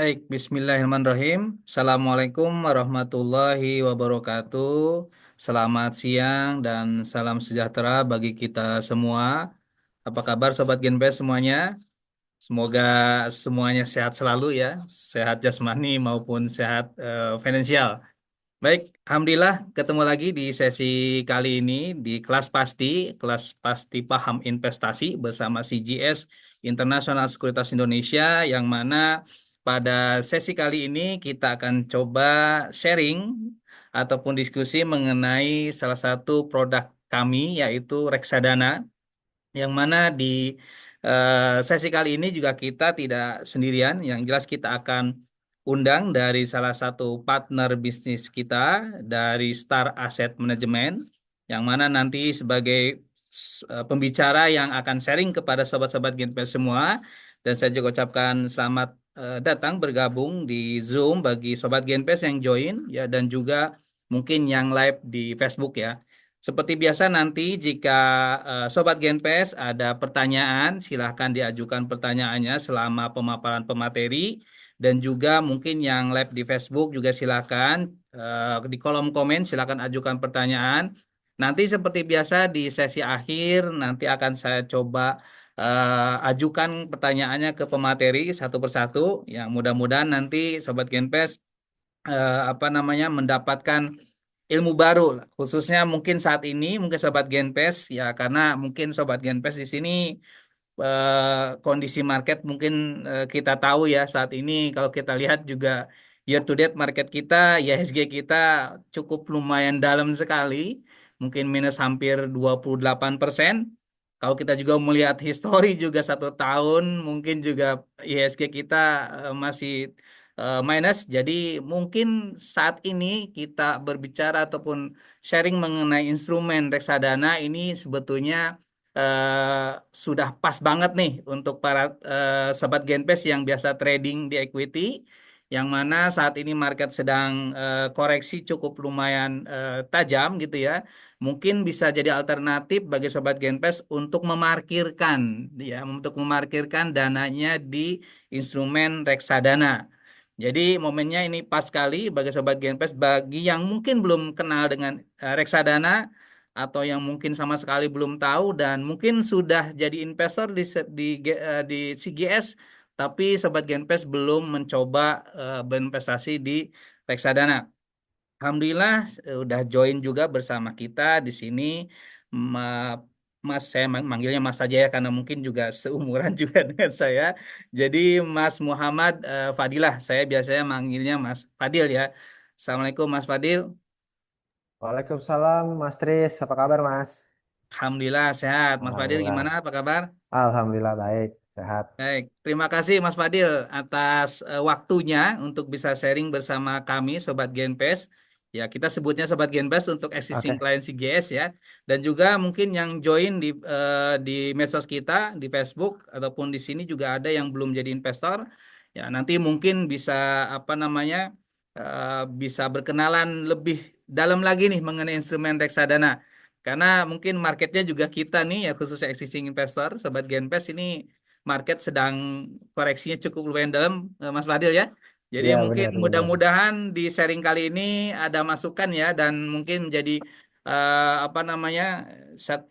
Baik, Bismillahirrahmanirrahim. Assalamualaikum warahmatullahi wabarakatuh. Selamat siang dan salam sejahtera bagi kita semua. Apa kabar Sobat Genpes semuanya? Semoga semuanya sehat selalu ya, sehat jasmani maupun sehat finansial. Baik, Alhamdulillah ketemu lagi di sesi kali ini di kelas pasti paham investasi bersama CGS International Sekuritas Indonesia yang mana pada sesi kali ini kita akan coba sharing ataupun diskusi mengenai salah satu produk kami yaitu reksadana yang mana di sesi kali ini juga kita tidak sendirian, yang jelas kita akan undang dari salah satu partner bisnis kita dari Star Asset Management, yang mana nanti sebagai pembicara yang akan sharing kepada sobat-sobat Genpes semua, dan saya juga ucapkan selamat datang bergabung di Zoom bagi sobat Genpes yang join ya dan juga mungkin yang live di Facebook ya. Seperti biasa nanti jika Sobat Genpes ada pertanyaan, silahkan diajukan pertanyaannya selama pemaparan pemateri. Dan juga mungkin yang live di Facebook juga silahkan di kolom komen silahkan ajukan pertanyaan. Nanti seperti biasa di sesi akhir nanti akan saya coba ajukan pertanyaannya ke pemateri satu persatu. Yang mudah-mudahan nanti Sobat Genpes apa namanya mendapatkan ilmu baru lah. Khususnya mungkin saat ini mungkin sobat Genpes ya karena mungkin sobat Genpes di sini kondisi market mungkin kita tahu ya saat ini kalau kita lihat juga year to date market kita IHSG kita cukup lumayan dalam sekali, mungkin minus hampir 28%. Kalau kita juga melihat histori juga 1 tahun mungkin juga IHSG kita masih minus. Jadi mungkin saat ini kita berbicara ataupun sharing mengenai instrumen reksadana ini sebetulnya sudah pas banget nih untuk para sobat Genpes yang biasa trading di equity, yang mana saat ini market sedang koreksi cukup lumayan tajam gitu ya. Mungkin bisa jadi alternatif bagi sobat Genpes untuk memarkirkan dananya di instrumen reksadana. Jadi momennya ini pas sekali bagi sobat Genpes bagi yang mungkin belum kenal dengan reksadana atau yang mungkin sama sekali belum tahu dan mungkin sudah jadi investor di CGS tapi sobat Genpes belum mencoba berinvestasi di reksadana. Alhamdulillah udah join juga bersama kita di sini. Ma- Mas, saya manggilnya Mas saja ya karena mungkin juga seumuran juga dengan saya. Jadi Mas Muhammad Fadilah, saya biasanya manggilnya Mas Fadil ya. Assalamualaikum Mas Fadil. Waalaikumsalam, Mas Tris. Apa kabar, Mas? Alhamdulillah sehat. Mas Fadil gimana? Alhamdulillah. Apa kabar? Alhamdulillah baik, sehat. Baik, terima kasih Mas Fadil atas waktunya untuk bisa sharing bersama kami Sobat Genpes. Ya, kita sebutnya Sobat Genpes untuk existing Oke. client CGS ya. Dan juga mungkin yang join di medsos kita, di Facebook ataupun di sini juga ada yang belum jadi investor. Ya, nanti mungkin bisa apa namanya bisa berkenalan lebih dalam lagi nih mengenai instrumen reksadana. Karena mungkin marketnya juga kita nih ya khususnya existing investor, Sobat Genpes ini market sedang koreksinya cukup lumayan dalam, Mas Fadil ya. Jadi Iya, mungkin benar-benar. mudah-mudahan di sharing kali ini ada masukan ya dan mungkin menjadi apa namanya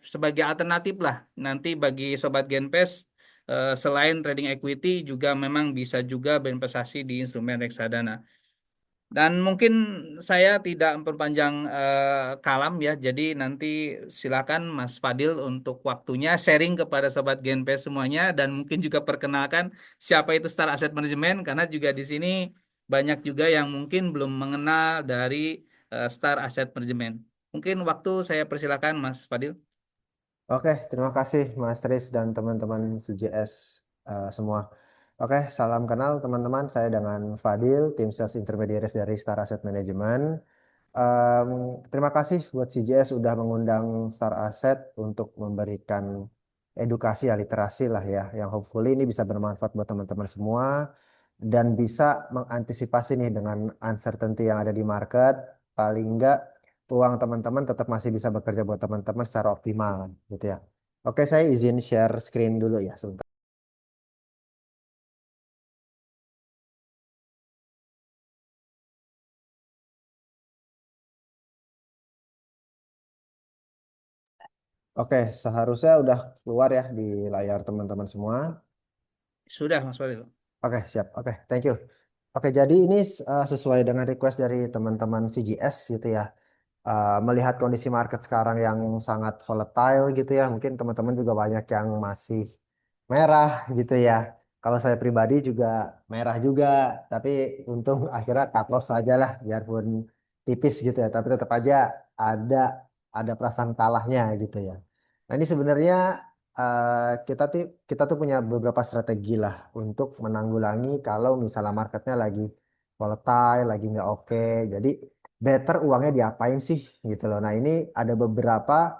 sebagai alternatif lah nanti bagi sobat Genpes selain trading equity juga memang bisa juga berinvestasi di instrumen reksadana. Dan mungkin saya tidak memperpanjang kalam ya. Jadi nanti silakan Mas Fadil untuk waktunya sharing kepada sobat Genpes semuanya dan mungkin juga perkenalkan siapa itu Star Asset Management karena juga di sini banyak juga yang mungkin belum mengenal dari Star Asset Management. Mungkin waktu saya persilakan Mas Fadil. Oke, terima kasih, Mas Tris dan teman-teman CJS semua. Oke, salam kenal teman-teman. Saya dengan Fadil, tim sales intermediaries dari Star Asset Management. Em, Terima kasih buat CJS sudah mengundang Star Asset untuk memberikan edukasi ya, literasi lah ya, yang hopefully ini bisa bermanfaat buat teman-teman semua dan bisa mengantisipasi nih dengan uncertainty yang ada di market, paling enggak uang teman-teman tetap masih bisa bekerja buat teman-teman secara optimal gitu ya. Oke, saya izin share screen dulu ya sebentar. Oke, seharusnya udah keluar ya di layar teman-teman semua. Sudah, Mas Fadil. Oke, siap. Oke, thank you. Oke, jadi ini sesuai dengan request dari teman-teman CGS gitu ya. Melihat kondisi market sekarang yang sangat volatile gitu ya, mungkin teman-teman juga banyak yang masih merah gitu ya. Kalau saya pribadi juga merah juga, tapi untung akhirnya cut loss aja lah, biarpun tipis gitu ya. Tapi tetap aja ada ada perasaan kalahnya gitu ya. Nah ini sebenarnya kita tuh punya beberapa strategi lah untuk menanggulangi kalau misalnya marketnya lagi volatile, lagi nggak oke. Jadi better uangnya diapain sih gitu loh. Nah ini ada beberapa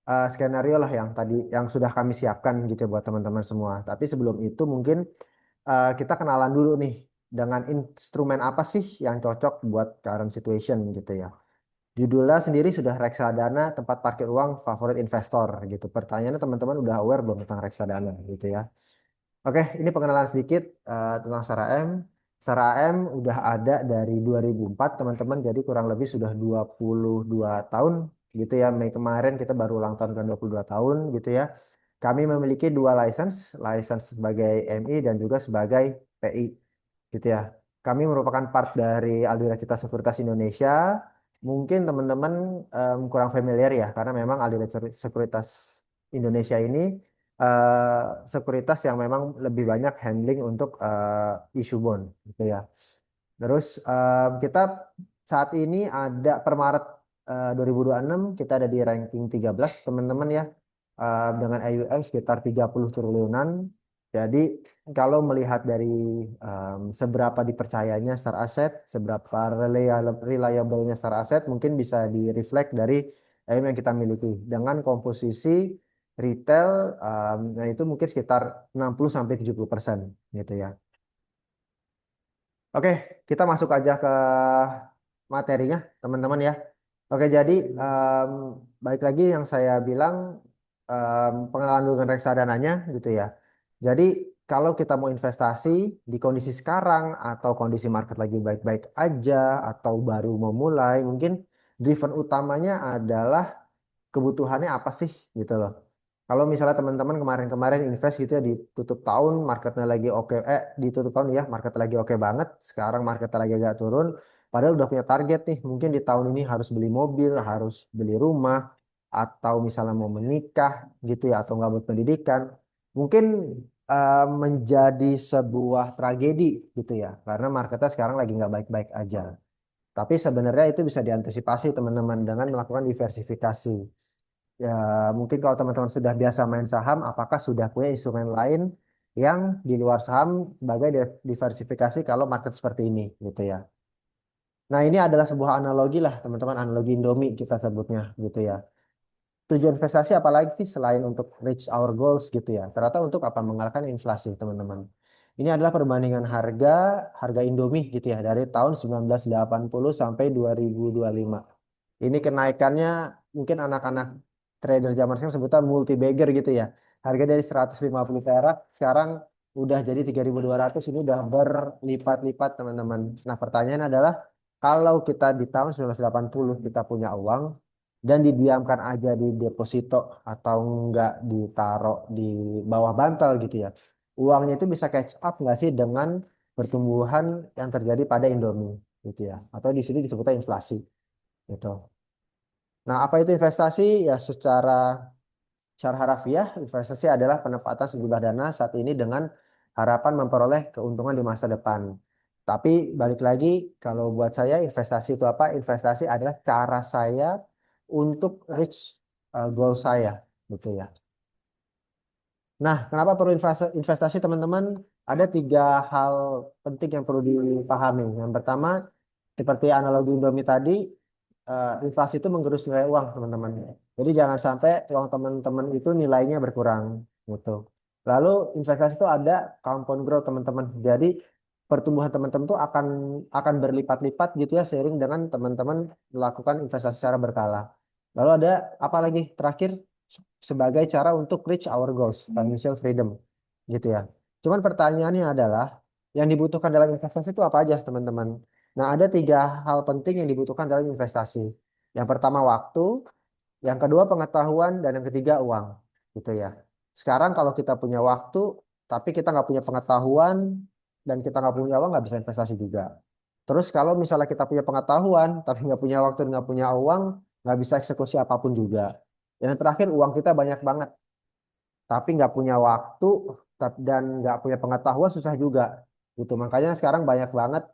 skenario lah yang tadi yang sudah kami siapkan gitu buat teman-teman semua. Tapi sebelum itu mungkin kita kenalan dulu nih dengan instrumen apa sih yang cocok buat current situation gitu ya. Judulnya sendiri sudah reksadana tempat parkir uang favorit investor gitu. Pertanyaannya teman-teman udah aware belum tentang reksadana gitu ya. Oke, ini pengenalan sedikit tentang SARA-M. SARA-M udah ada dari 2004 teman-teman, jadi kurang lebih sudah 22 tahun gitu ya. Mei kemarin kita baru ulang tahun kan 22 tahun gitu ya. Kami memiliki dua license sebagai MI dan juga sebagai PI gitu ya. Kami merupakan part dari Aldira Cita Sekuritas Indonesia. Mungkin teman-teman kurang familiar ya, karena memang Aldira Sekuritas Indonesia ini sekuritas yang memang lebih banyak handling untuk isu bond gitu ya. Terus kita saat ini ada per Maret 2026 kita ada di ranking 13 teman-teman ya. Dengan AUM sekitar 30 triliunan. Jadi kalau melihat dari seberapa dipercayanya Star Asset, seberapa reliable-nya Star Asset mungkin bisa di-reflect dari AUM yang kita miliki dengan komposisi retail nah itu mungkin sekitar 60 sampai 70% gitu ya. Oke, kita masuk aja ke materinya, teman-teman ya. Oke, jadi balik lagi yang saya bilang pengenalan dulu dengan reksadananya gitu ya. Jadi kalau kita mau investasi di kondisi sekarang atau kondisi market lagi baik-baik aja atau baru mau mulai, mungkin driven utamanya adalah kebutuhannya apa sih gitu loh. Kalau misalnya teman-teman kemarin-kemarin invest gitu ya di tutup tahun marketnya lagi oke, di tutup tahun ya marketnya lagi oke banget, sekarang marketnya lagi agak turun, padahal udah punya target nih, mungkin di tahun ini harus beli mobil, harus beli rumah, atau misalnya mau menikah gitu ya, atau nggak buat pendidikan, mungkin menjadi sebuah tragedi gitu ya, karena marketnya sekarang lagi nggak baik-baik aja. Tapi sebenarnya itu bisa diantisipasi teman-teman dengan melakukan diversifikasi. Ya, mungkin kalau teman-teman sudah biasa main saham, apakah sudah punya instrumen lain yang di luar saham sebagai diversifikasi kalau market seperti ini, gitu ya. Nah, ini adalah sebuah analogi lah, teman-teman, analogi Indomie kita sebutnya, gitu ya. Tujuan investasi apalagi sih selain untuk reach our goals, gitu ya. Ternyata untuk apa? Mengalahkan inflasi, teman-teman. Ini adalah perbandingan harga harga Indomie, gitu ya, dari tahun 1980 sampai 2025. Ini kenaikannya mungkin anak-anak trader zaman sekarang sebutnya multi bagger gitu ya. Harga dari 150 perak sekarang udah jadi 3.200, ini udah berlipat-lipat teman-teman. Nah pertanyaan adalah kalau kita di tahun 1980 kita punya uang dan didiamkan aja di deposito atau enggak ditaruh di bawah bantal gitu ya. Uangnya itu bisa catch up nggak sih dengan pertumbuhan yang terjadi pada Indomie gitu ya. Atau di sini disebutnya inflasi gitu. Nah, apa itu investasi? Ya, secara harafiah, investasi adalah penempatan sejumlah dana saat ini dengan harapan memperoleh keuntungan di masa depan. Tapi balik lagi, kalau buat saya investasi itu apa? Investasi adalah cara saya untuk reach goal saya, gitu ya. Nah, kenapa perlu investasi teman-teman? Ada tiga hal penting yang perlu dipahami. Yang pertama, seperti analogi Indomie tadi, inflasi itu menggerus nilai uang, teman-teman. Jadi jangan sampai uang teman-teman itu nilainya berkurang, gitu. Lalu investasi itu ada compound growth, teman-teman. Jadi pertumbuhan teman-teman itu akan berlipat-lipat gitu ya, seiring dengan teman-teman melakukan investasi secara berkala. Lalu ada apa lagi? Terakhir, sebagai cara untuk reach our goals, financial freedom, gitu ya. Cuman pertanyaannya adalah, yang dibutuhkan dalam investasi itu apa aja, teman-teman? Nah, ada tiga hal penting yang dibutuhkan dalam investasi. Yang pertama waktu, yang kedua pengetahuan, dan yang ketiga uang, gitu ya. Sekarang kalau kita punya waktu, tapi kita nggak punya pengetahuan, dan kita nggak punya uang, nggak bisa investasi juga. Terus kalau misalnya kita punya pengetahuan, tapi nggak punya waktu, dan nggak punya uang, nggak bisa eksekusi apapun juga. Dan yang terakhir, uang kita banyak banget, tapi nggak punya waktu, dan nggak punya pengetahuan, susah juga. Gitu. Makanya sekarang banyak banget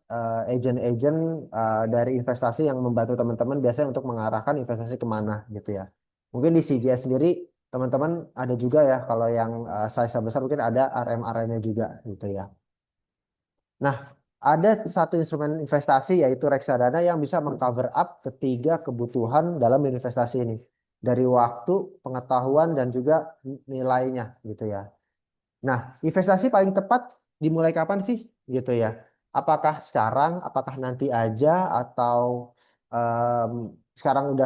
agent-agent dari investasi yang membantu teman-teman biasanya untuk mengarahkan investasi kemana gitu ya. Mungkin di CGS sendiri teman-teman ada juga ya, kalau yang size besar mungkin ada RM-RM-nya juga gitu ya. Nah, ada satu instrumen investasi yaitu reksadana yang bisa mengcover up ketiga kebutuhan dalam investasi ini. Dari waktu, pengetahuan, dan juga nilainya gitu ya. Nah, investasi paling tepat dimulai kapan sih gitu ya? Apakah sekarang, apakah nanti aja, atau em, sekarang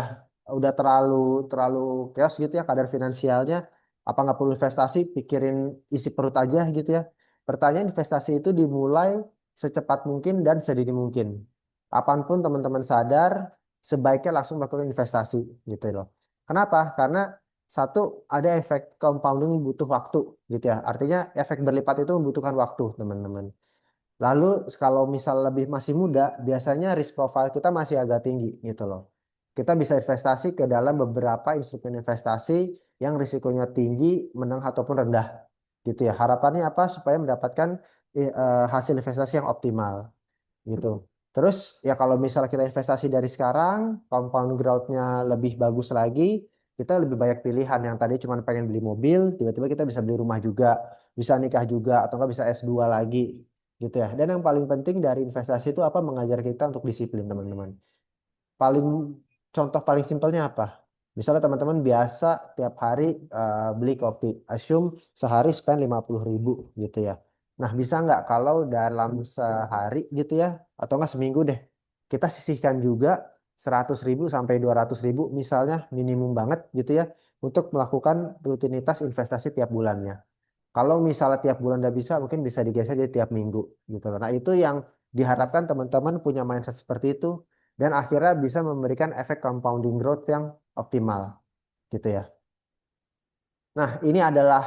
udah terlalu terlalu chaos gitu ya kadar finansialnya? Apa nggak perlu investasi? Pikirin isi perut aja gitu ya. Pertanyaan investasi itu dimulai secepat mungkin dan sedini mungkin. Kapanpun teman-teman sadar, sebaiknya langsung melakukan investasi gitu loh. Kenapa? Karena satu, ada efek compounding butuh waktu gitu ya. Artinya efek berlipat itu membutuhkan waktu, teman-teman. Lalu kalau misal lebih masih muda, biasanya risk profile kita masih agak tinggi gitu loh. Kita bisa investasi ke dalam beberapa instrumen investasi yang risikonya tinggi, menang ataupun rendah gitu ya. Harapannya apa? Supaya mendapatkan hasil investasi yang optimal gitu. Terus ya kalau misalnya kita investasi dari sekarang, compound growth-nya lebih bagus lagi, kita lebih banyak pilihan. Yang tadi cuma pengen beli mobil, tiba-tiba kita bisa beli rumah juga, bisa nikah juga, atau nggak bisa S2 lagi gitu ya. Dan yang paling penting dari investasi itu apa? Mengajar kita untuk disiplin, teman-teman. Paling contoh paling simpelnya apa? Misalnya teman-teman biasa tiap hari beli kopi, assume sehari spend 50.000 gitu ya. Nah, bisa nggak kalau dalam sehari gitu ya, atau nggak seminggu deh, kita sisihkan juga 100.000 sampai 200.000 misalnya minimum banget gitu ya, untuk melakukan rutinitas investasi tiap bulannya. Kalau misalnya tiap bulan nggak bisa, mungkin bisa digeser jadi tiap minggu gitu. Nah, itu yang diharapkan teman-teman punya mindset seperti itu, dan akhirnya bisa memberikan efek compounding growth yang optimal gitu ya. Nah, ini adalah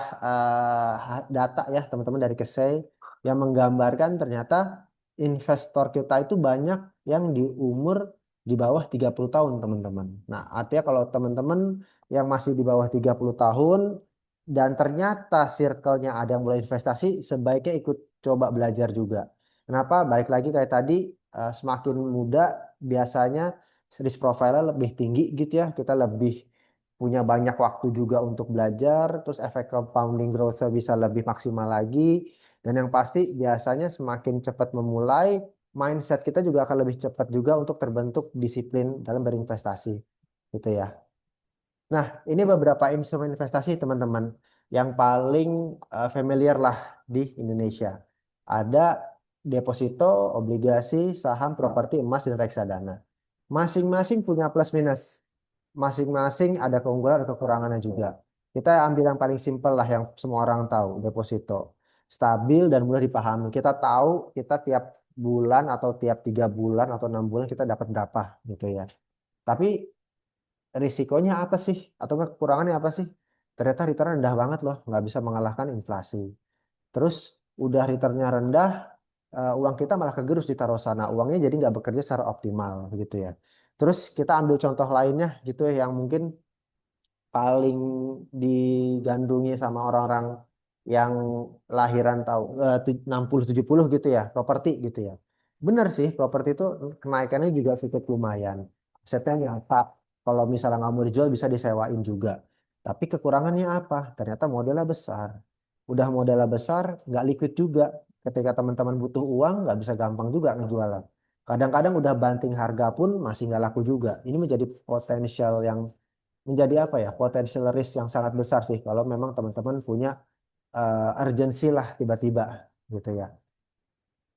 data ya teman-teman dari Kesei yang menggambarkan ternyata investor kita itu banyak yang di umur di bawah 30 tahun, teman-teman. Nah, artinya kalau teman-teman yang masih di bawah 30 tahun dan ternyata circle-nya ada yang mulai investasi, sebaiknya ikut coba belajar juga. Kenapa? Balik lagi kayak tadi, semakin muda biasanya risk profile-nya lebih tinggi gitu ya. Kita lebih punya banyak waktu juga untuk belajar, terus efek compounding growth bisa lebih maksimal lagi, dan yang pasti biasanya semakin cepat memulai, mindset kita juga akan lebih cepat juga untuk terbentuk disiplin dalam berinvestasi, gitu ya. Nah, ini beberapa instrumen investasi teman-teman yang paling familiar lah di Indonesia. Ada deposito, obligasi, saham, properti, emas, dan reksadana. Masing-masing punya plus minus, masing-masing ada keunggulan dan kekurangannya juga. Kita ambil yang paling simpel lah yang semua orang tahu, deposito. Stabil dan mudah dipahami. Kita tahu kita tiap bulan atau tiap 3 bulan atau 6 bulan kita dapat berapa gitu ya. Tapi risikonya apa sih? Atau enggak kekurangannya apa sih? Ternyata return rendah banget loh, nggak bisa mengalahkan inflasi. Terus udah returnnya rendah, uang kita malah kegerus ditaruh sana. Uangnya jadi nggak bekerja secara optimal gitu ya. Terus kita ambil contoh lainnya gitu ya yang mungkin paling digandrungi sama orang-orang yang lahiran tahu 60 70 gitu ya, properti gitu ya. Benar sih, properti itu kenaikannya juga cukup lumayan. Asetnya nyata. Kalau misalnya nggak mau dijual bisa disewain juga. Tapi kekurangannya apa? Ternyata modalnya besar. Udah modalnya besar, nggak liquid juga. Ketika teman-teman butuh uang, nggak bisa gampang juga ngejualan. Kadang-kadang udah banting harga pun masih nggak laku juga. Ini menjadi potensial yang menjadi apa ya, potensial risk yang sangat besar sih kalau memang teman-teman punya urgensi lah tiba-tiba gitu ya.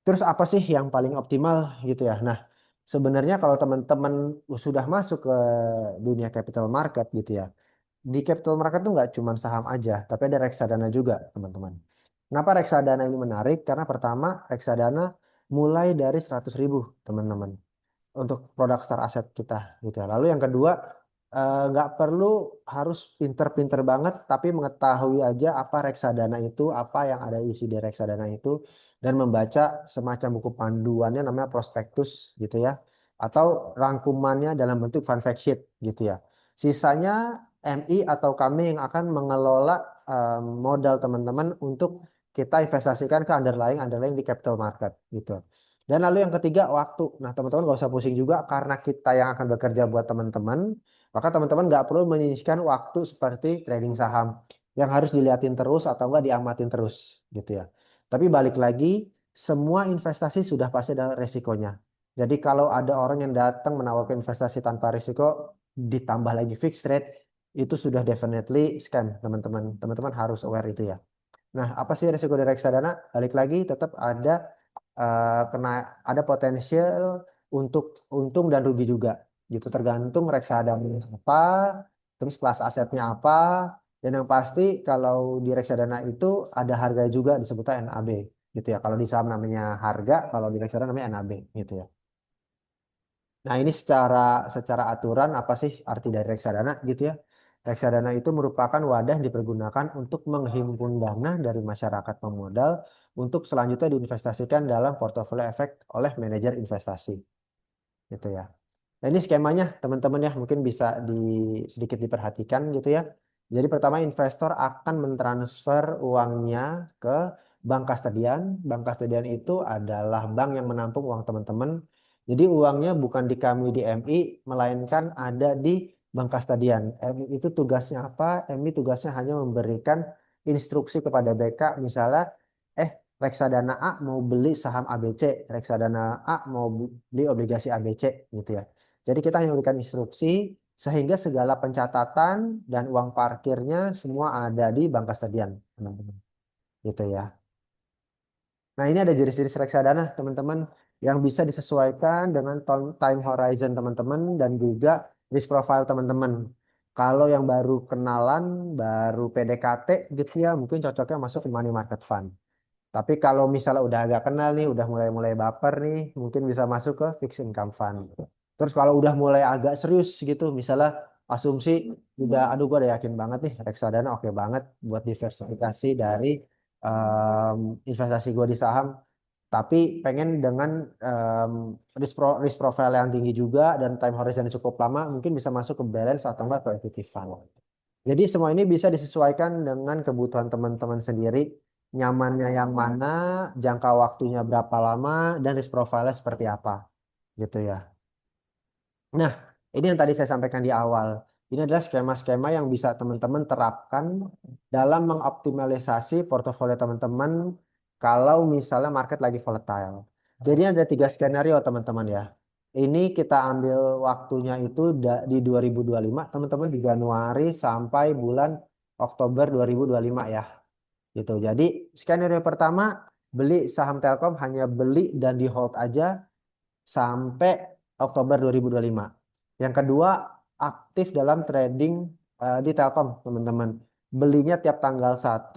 Terus apa sih yang paling optimal gitu ya? Nah, sebenarnya kalau teman-teman sudah masuk ke dunia capital market gitu ya, di capital market tuh nggak cuma saham aja, tapi ada reksadana juga, teman-teman. Kenapa reksadana ini menarik? Karena pertama, reksadana mulai dari 100.000, teman-teman, untuk produk star aset kita gitu ya. Lalu yang kedua, nggak perlu harus pinter-pinter banget, tapi mengetahui aja apa reksadana itu, apa yang ada isi di reksadana itu, dan membaca semacam buku panduannya namanya prospektus gitu ya, atau rangkumannya dalam bentuk fun fact sheet gitu ya. Sisanya MI atau kami yang akan mengelola modal teman-teman untuk kita investasikan ke underlying di capital market gitu. Dan lalu yang ketiga waktu. Nah teman-teman nggak usah pusing juga karena kita yang akan bekerja buat teman-teman. Maka teman-teman nggak perlu menyisihkan waktu seperti trading saham yang harus dilihatin terus atau nggak diamatin terus gitu ya. Tapi balik lagi, semua investasi sudah pasti ada resikonya. Jadi kalau ada orang yang datang menawarkan investasi tanpa risiko, ditambah lagi fixed rate, itu sudah definitely scam teman-teman. Teman-teman harus aware itu ya. Nah, apa sih risiko dari reksadana? Balik lagi, tetap ada kena ada potensial untuk untung dan rugi juga gitu tergantung reksadana apa, terus kelas asetnya apa, dan yang pasti kalau di reksadana itu ada harga juga disebutnya NAB gitu ya. Kalau di saham namanya harga, kalau di reksadana namanya NAB gitu ya. Nah, ini secara aturan apa sih arti dari reksadana gitu ya? Reksadana itu merupakan wadah yang dipergunakan untuk menghimpun dana dari masyarakat pemodal untuk selanjutnya diinvestasikan dalam portofolio efek oleh manajer investasi gitu ya. Nah, ini skemanya teman-teman ya, mungkin bisa sedikit diperhatikan gitu ya. Jadi pertama investor akan mentransfer uangnya ke bank kastedian. Bank kastedian itu adalah bank yang menampung uang teman-teman. Jadi uangnya bukan di kami di MI, melainkan ada di bank kastedian. MI itu tugasnya apa? MI tugasnya hanya memberikan instruksi kepada BK, misalnya, eh reksadana A mau beli saham ABC, reksadana A mau beli obligasi ABC gitu ya. Jadi kita hanya memberikan instruksi sehingga segala pencatatan dan uang parkirnya semua ada di bank kastedian, teman-teman. Gitu ya. Nah, ini ada jenis-jenis reksadana, teman-teman, yang bisa disesuaikan dengan time horizon teman-teman dan juga risk profile teman-teman. Kalau yang baru kenalan, baru PDKT gitu ya, mungkin cocoknya masuk ke money market fund. Tapi kalau misalnya udah agak kenal nih, udah mulai-mulai baper nih, mungkin bisa masuk ke fixed income fund. Terus kalau udah mulai agak serius gitu, misalnya asumsi udah, aduh gue udah yakin banget nih reksadana oke banget buat diversifikasi dari em, investasi gue di saham. Tapi pengen dengan risk profile yang tinggi juga dan time horizon yang cukup lama, mungkin bisa masuk ke balance atau enggak ke equity fund. Jadi semua ini bisa disesuaikan dengan kebutuhan teman-teman sendiri, nyamannya yang mana, jangka waktunya berapa lama, dan risk profile-nya seperti apa, gitu ya. Nah, ini yang tadi saya sampaikan di awal. Ini adalah skema-skema yang bisa teman-teman terapkan dalam mengoptimalisasi portofolio teman-teman kalau misalnya market lagi volatile. Jadi ada tiga skenario teman-teman ya. Ini kita ambil waktunya itu di 2025, teman-teman di Januari sampai bulan Oktober 2025 ya. Gitu. Jadi skenario pertama beli saham Telkom hanya beli dan di hold aja sampai Oktober 2025. Yang kedua, aktif dalam trading di Telkom, teman-teman. Belinya tiap tanggal 1,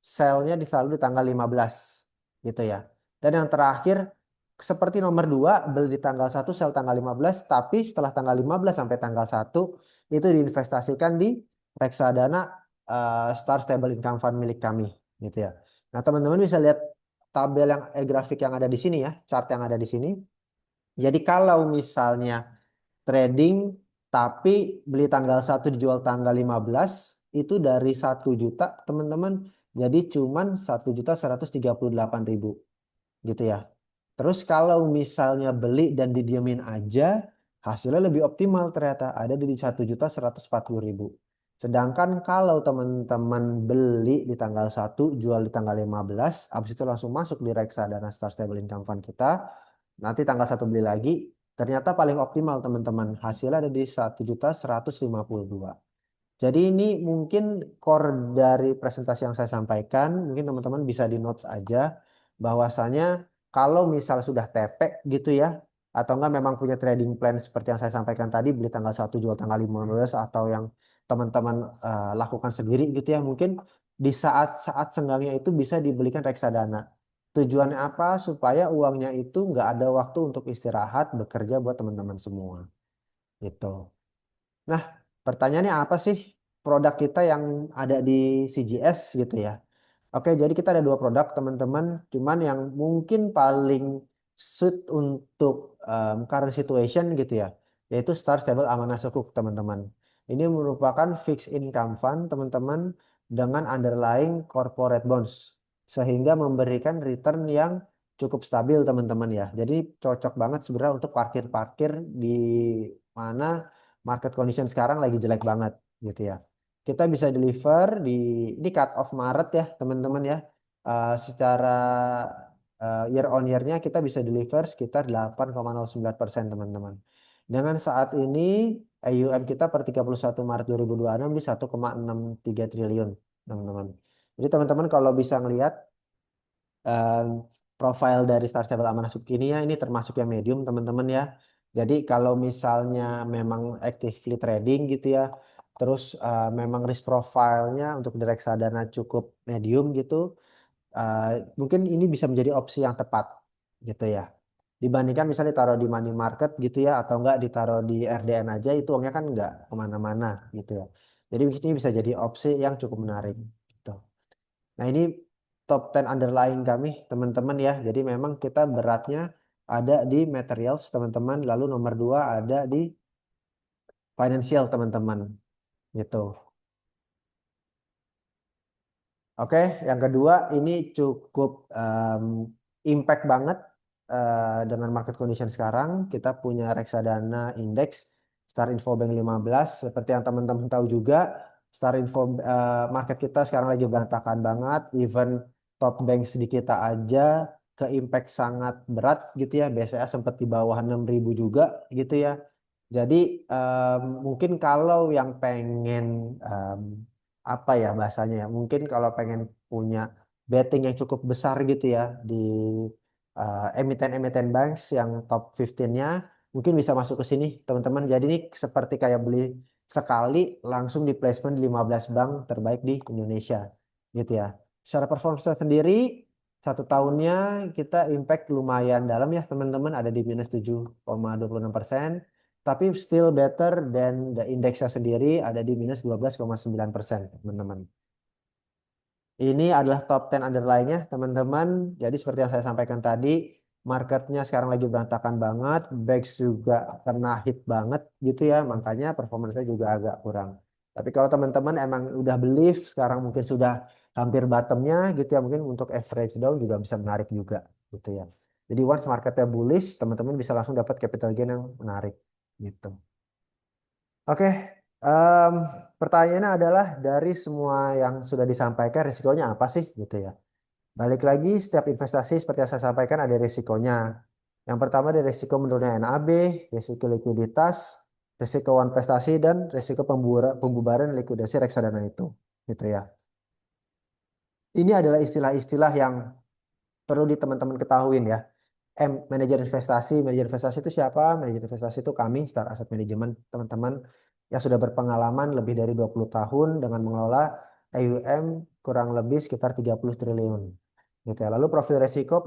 sell-nya selalu di tanggal 15, gitu ya. Dan yang terakhir, seperti nomor 2, beli di tanggal 1, sell tanggal 15, tapi setelah tanggal 15 sampai tanggal 1, itu diinvestasikan di reksadana Star Stable Income Fund milik kami, gitu ya. Nah, teman-teman bisa lihat tabel grafik yang ada di sini ya, chart yang ada di sini. Jadi kalau misalnya trading tapi beli tanggal 1 dijual tanggal 15 itu dari 1 juta teman-teman jadi cuman 1.138.000 gitu ya. Terus kalau misalnya beli dan didiemin aja hasilnya lebih optimal ternyata ada di 1.140.000. Sedangkan kalau teman-teman beli di tanggal 1 jual di tanggal 15 habis itu langsung masuk di reksadana Star Stable Income Fund kita, nanti tanggal 1 beli lagi, ternyata paling optimal teman-teman. Hasilnya ada di 1.152. Jadi ini mungkin core dari presentasi yang saya sampaikan, mungkin teman-teman bisa di notes aja bahwasanya kalau misal sudah TP gitu ya, atau enggak memang punya trading plan seperti yang saya sampaikan tadi, beli tanggal 1 jual tanggal 15 atau yang teman-teman lakukan sendiri gitu ya, mungkin di saat-saat senggangnya itu bisa dibelikan reksadana. Tujuannya apa? Supaya uangnya itu nggak ada waktu untuk istirahat, bekerja buat teman-teman semua gitu. Nah, Pertanyaannya apa sih produk kita yang ada di CGS gitu ya? Oke, jadi kita ada dua produk teman-teman, cuman yang mungkin paling suit untuk current situation gitu ya, yaitu Star Stable Amanah Sukuk teman-teman. Ini merupakan fixed income fund teman-teman dengan underlying corporate bonds, sehingga memberikan return yang cukup stabil teman-teman ya. Jadi cocok banget sebenarnya untuk parkir-parkir di mana market condition sekarang lagi jelek banget gitu ya. Kita bisa deliver di ini cut off Maret ya teman-teman ya. Secara year on year-nya kita bisa deliver sekitar 8,09% teman-teman. Dengan saat ini AUM kita per 31 Maret 2026 di 1,63 triliun teman-teman. Jadi teman-teman kalau bisa ngelihat em, profile dari Star Stable Amanah Sukini ya ini termasuk yang medium teman-teman ya. Jadi kalau misalnya memang actively trading gitu ya, terus memang risk profile-nya untuk di reksadana cukup medium gitu, eh, mungkin ini bisa menjadi opsi yang tepat gitu ya. Dibandingkan misalnya ditaruh di money market gitu ya, atau enggak ditaruh di RDN aja itu uangnya kan enggak kemana-mana gitu ya. Jadi ini bisa jadi opsi yang cukup menarik gitu. Nah, ini top 10 underlying kami, teman-teman ya. Jadi memang kita beratnya ada di materials, teman-teman. Lalu nomor dua ada di financial, teman-teman. Gitu. Oke, yang kedua ini cukup impact banget dengan market condition sekarang. Kita punya reksadana indeks Star Info Bank 15. Seperti yang teman-teman tahu juga, Star Info market kita sekarang lagi berantakan banget. Even top banks di kita aja ke impact sangat berat gitu ya. BCA sempat di bawah 6.000 juga gitu ya. Jadi mungkin kalau yang pengen apa ya bahasanya ya mungkin kalau pengen punya betting yang cukup besar gitu ya di emiten-emiten banks yang top 15-nya mungkin bisa masuk ke sini teman-teman. Jadi ini seperti kayak beli sekali langsung di placement 15 bank terbaik di Indonesia gitu ya. Secara performance sendiri satu tahunnya kita impact lumayan dalam ya teman-teman, ada di minus 7,26%. Tapi still better than the indeksnya sendiri ada di minus 12,9% teman-teman. Ini adalah top 10 underlying-nya teman-teman. Jadi seperti yang saya sampaikan tadi, marketnya sekarang lagi berantakan banget, BEX juga kena hit banget gitu ya, makanya performanya juga agak kurang. Tapi kalau teman-teman emang udah believe sekarang mungkin sudah hampir bottomnya gitu ya, mungkin untuk average down juga bisa menarik juga gitu ya. Jadi once marketnya bullish, teman-teman bisa langsung dapat capital gain yang menarik gitu. Oke, em, pertanyaannya adalah dari semua yang sudah disampaikan risikonya apa sih gitu ya. Balik lagi setiap investasi seperti yang saya sampaikan ada risikonya. Yang pertama ada risiko menurunnya NAB, risiko likuiditas, risiko wan prestasi dan risiko pembubaran likuidasi reksadana itu gitu ya. Ini adalah istilah-istilah yang perlu di teman-teman ketahuin ya. Manajer investasi itu siapa? Manajer investasi itu kami, Star Asset Management, teman-teman yang sudah berpengalaman lebih dari 20 tahun dengan mengelola AUM kurang lebih sekitar 30 triliun. Gitu ya. Lalu profil resiko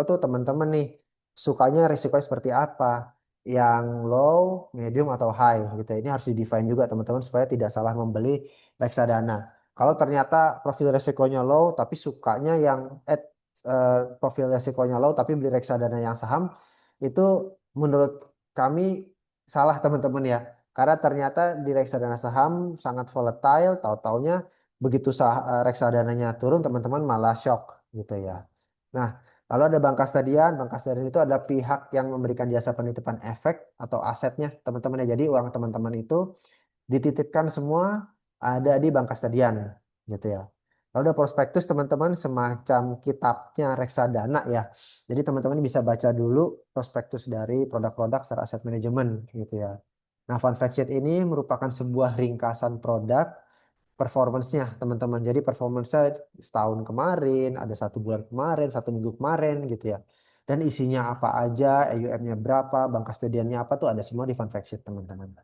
tuh teman-teman nih sukanya resiko seperti apa? Yang low, medium atau high gitu ya. Ini harus di-define juga teman-teman supaya tidak salah membeli reksadana. Kalau ternyata profil resikonya low tapi sukanya yang profil resikonya low tapi beli reksadana yang saham itu menurut kami salah teman-teman ya. Karena ternyata di reksadana saham sangat volatile, tahu-taunya begitu reksadananya turun teman-teman malah shock gitu ya. Nah, lalu ada bank kastadian. Bank kastadian itu ada pihak yang memberikan jasa penitipan efek atau asetnya teman-teman ya. Jadi uang teman-teman itu dititipkan semua ada di bank kastadian gitu ya. Lalu ada prospektus teman-teman semacam kitabnya reksadana ya. Jadi teman-teman bisa baca dulu prospektus dari produk-produk secara aset manajemen gitu ya. Nah, fun fact sheet ini merupakan sebuah ringkasan produk performance-nya teman-teman. Jadi performance-nya setahun kemarin, ada 1 bulan kemarin, 1 minggu kemarin gitu ya. Dan isinya apa aja, AUM-nya berapa, bank kastadiannya apa tuh ada semua di fun fact sheet teman-teman.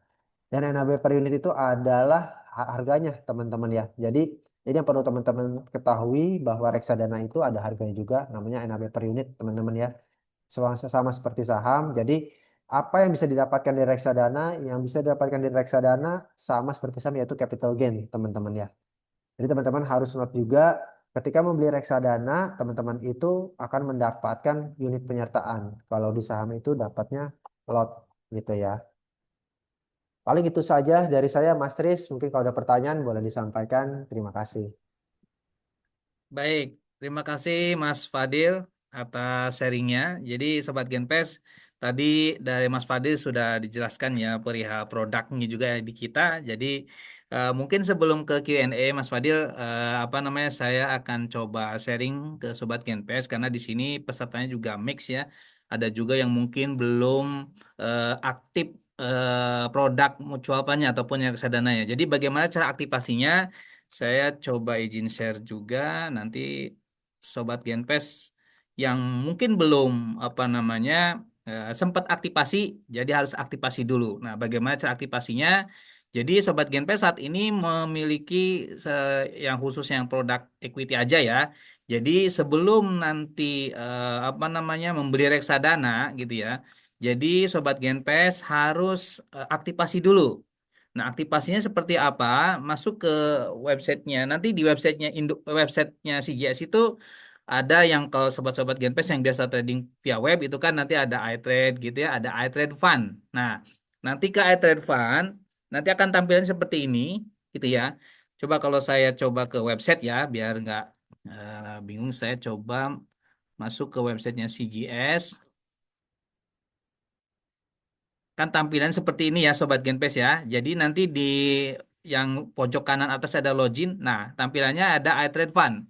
Dan NAB per unit itu adalah harganya teman-teman ya. Jadi yang perlu teman-teman ketahui bahwa reksadana itu ada harganya juga namanya NAB per unit teman-teman ya. Sama seperti saham. Jadi apa yang bisa didapatkan dari reksadana? Yang bisa didapatkan dari reksadana sama seperti saham yaitu capital gain, teman-teman ya. Jadi teman-teman harus note juga ketika membeli reksadana, teman-teman itu akan mendapatkan unit penyertaan. Kalau di saham itu dapatnya lot gitu ya. Paling itu saja dari saya, Mas Tris. Mungkin kalau ada pertanyaan boleh disampaikan. Terima kasih. Baik, terima kasih Mas Fadil atas sharingnya. Jadi Sobat Genpes, tadi dari Mas Fadil sudah dijelaskan ya perihal produknya juga di kita. Jadi mungkin sebelum ke Q&A Mas Fadil, apa namanya saya akan coba sharing ke Sobat Genpes karena di sini pesertanya juga mix ya. Ada juga yang mungkin belum aktif produk mutual fund-nya ataupun yang reksadananya. Jadi bagaimana cara aktivasinya? Saya coba izin share juga nanti Sobat Genpes yang mungkin belum apa namanya sempat aktivasi, jadi harus aktivasi dulu. Nah, bagaimana cara aktivasinya? Jadi Sobat Genpes saat ini memiliki yang khusus yang produk equity aja ya. Jadi sebelum nanti apa namanya membeli reksadana gitu ya. Jadi Sobat Genpes harus aktivasi dulu. Nah, aktivasinya seperti apa? Masuk ke websitenya. Nanti di websitenya CGS itu ada yang kalau sobat-sobat Genpes yang biasa trading via web itu kan nanti ada iTrade gitu ya, ada iTrade Fund. Nah, nanti ke iTrade Fund nanti akan tampilan seperti ini gitu ya. Coba kalau saya coba ke website ya, biar nggak bingung, saya coba masuk ke websitenya CGS. Kan tampilan seperti ini ya Sobat Genpes ya. Jadi nanti di yang pojok kanan atas ada login. Nah, tampilannya ada iTrade Fund.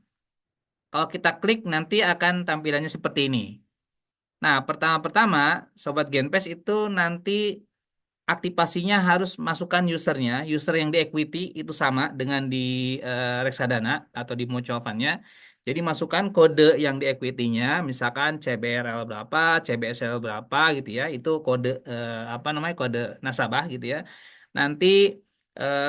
Kalau kita klik nanti akan tampilannya seperti ini. Nah, pertama-pertama Sobat Genpes itu nanti aktivasinya harus masukkan usernya. User yang di equity itu sama dengan di reksadana atau di mutual fund-nya. Jadi masukkan kode yang di equity-nya, misalkan CBRL berapa, CBSL berapa gitu ya. Itu kode apa namanya kode nasabah gitu ya. Nanti